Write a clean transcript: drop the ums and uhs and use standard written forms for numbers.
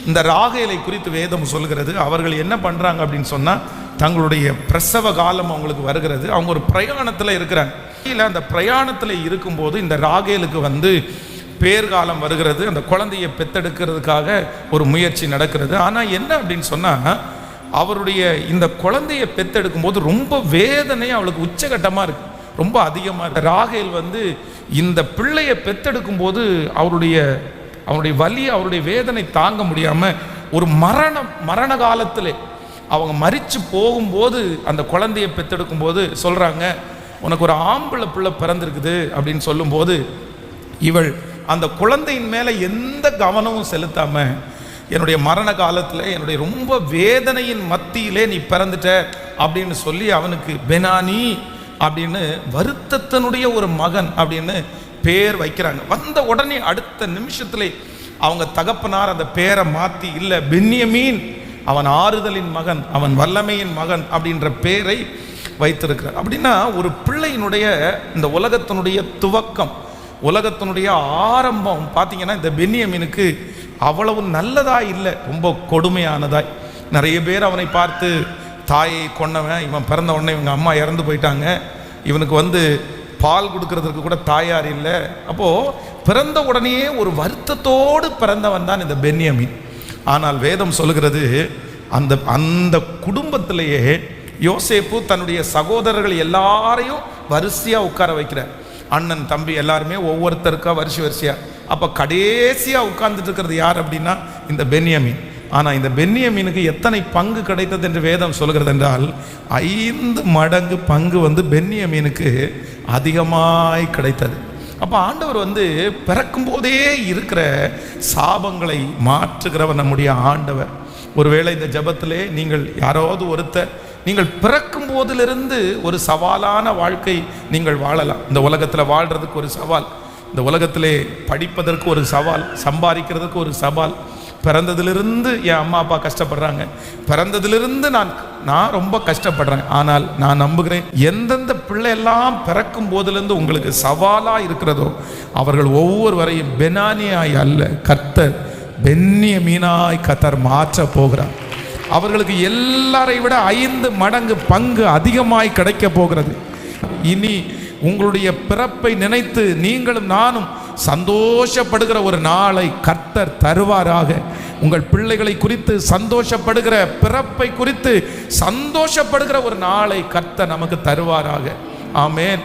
இந்த ராகேலை குறித்து வேதம் சொல்கிறது. அவர்கள் என்ன பண்ணுறாங்க அப்படின்னு சொன்னால், தங்களுடைய பிரசவ காலம் அவங்களுக்கு வருகிறது. அவங்க ஒரு பிரயாணத்தில் இருக்கிறாங்க. இல்லை, அந்த பிரயாணத்தில் இருக்கும்போது இந்த ராகேலுக்கு பேர்காலம் வருகிறது. அந்த குழந்தையை பெத்தெடுக்கிறதுக்காக ஒரு முயற்சி நடக்கிறது. ஆனால் என்ன அப்படின்னு சொன்னால், அவருடைய இந்த குழந்தையை பெத்தெடுக்கும் போது ரொம்ப வேதனை அவளுக்கு உச்சகட்டமாக இருக்குது, ரொம்ப அதிகமாக இருக்கு. ராகேல் இந்த பிள்ளையை பெத்தெடுக்கும் போது அவருடைய வலி, அவருடைய வேதனை தாங்க முடியாமல் ஒரு மரண காலத்தில் அவங்க மரித்து போகும்போது அந்த குழந்தையை பெத்தெடுக்கும் போது சொல்கிறாங்க, உனக்கு ஒரு ஆம்பளை பிள்ளை பிறந்திருக்குது அப்படின்னு சொல்லும்போது, இவள் அந்த குழந்தையின் மேலே எந்த கவனமும் செலுத்தாமல், என்னுடைய மரண காலத்தில் என்னுடைய ரொம்ப வேதனையின் மத்தியிலே நீ பிறந்துட்ட அப்படின்னு சொல்லி அவனுக்கு பெனானி அப்படின்னு வருத்தத்தினுடைய ஒரு மகன் அப்படின்னு பேர் வைக்கிறாங்க. வந்த உடனே அடுத்த நிமிஷத்துல அவங்க தகப்பனார் அந்த பேரை மாற்றி, இல்லை பென்யமீன், அவன் ஆறுதலின் மகன், அவன் வல்லமையின் மகன் அப்படின்ற பேரை வைத்திருக்கிறார். அப்படின்னா ஒரு பிள்ளையினுடைய இந்த உலகத்தினுடைய துவக்கம், உலகத்தினுடைய ஆரம்பம் பார்த்தீங்கன்னா இந்த பென்யமீனுக்கு அவ்வளவு நல்லதாய் இல்லை, ரொம்ப கொடுமையானதாய். நிறைய பேர் அவனை பார்த்து, தாயை கொன்னவன் இவன், பிறந்த உடனே இவங்க அம்மா இறந்து போயிட்டாங்க, இவனுக்கு பால் கொடுக்கறதுக்கு கூட தாயார் இல்லை. அப்போது பிறந்த உடனேயே ஒரு வருத்தத்தோடு பிறந்தவன் தான் இந்த பென்யமீன். ஆனால் வேதம் சொல்லுகிறது, அந்த குடும்பத்திலேயே யோசேப்பு தன்னுடைய சகோதரர்கள் எல்லாரையும் வரிசையாக உட்கார வைக்கிறார். அண்ணன் தம்பி எல்லாருமே ஒவ்வொருத்தருக்கா வரிசையாக. அப்போ கடைசியாக உட்கார்ந்துட்டு இருக்கிறது யார் அப்படின்னா இந்த பென்யமீன். ஆனால் இந்த பென்யமீனுக்கு எத்தனை பங்கு கிடைத்தது என்று வேதம் சொல்கிறது என்றால், 5 மடங்கு பங்கு பென்யமீனுக்கு அதிகமாய் கிடைத்தது. அப்போ ஆண்டவர் பிறக்கும் போதே இருக்கிற சாபங்களை மாற்றுகிறவர் நம்முடைய ஆண்டவர். ஒருவேளை இந்த ஜெபத்திலே நீங்கள் யாராவது நீங்கள் பிறக்கும் போதிலிருந்து ஒரு சவாலான வாழ்க்கை நீங்கள் வாழலாம். இந்த உலகத்தில் வாழ்கிறதுக்கு ஒரு சவால், இந்த உலகத்திலே படிப்பதற்கு ஒரு சவால், சம்பாதிக்கிறதுக்கு ஒரு சவால். பிறந்ததிலிருந்து என் அம்மா அப்பா கஷ்டப்படுறாங்க, பிறந்ததிலிருந்து நான் ரொம்ப கஷ்டப்படுறேன். ஆனால் நான் நம்புகிறேன், எந்தெந்த பிள்ளையெல்லாம் பிறக்கும் போதிலிருந்து உங்களுக்கு சவாலாக இருக்கிறதோ அவர்கள் ஒவ்வொருவரையும் பெனானியாய் அல்ல, கர்த்தர் பென்யமீனாய் கர்த்தர் மாற்ற போகிறார். அவர்களுக்கு எல்லாரை விட 5 மடங்கு பங்கு அதிகமாய் கிடைக்க போகிறது. இனி உங்களுடைய பிறப்பை நினைத்து நீங்களும் நானும் சந்தோஷப்படுகிற ஒரு நாளை கர்த்தர் தருவாராக. உங்கள் பிள்ளைகளை குறித்து சந்தோஷப்படுகிற, பிறப்பை குறித்து சந்தோஷப்படுகிற ஒரு நாளை கர்த்தர் நமக்கு தருவாராக. ஆமென்.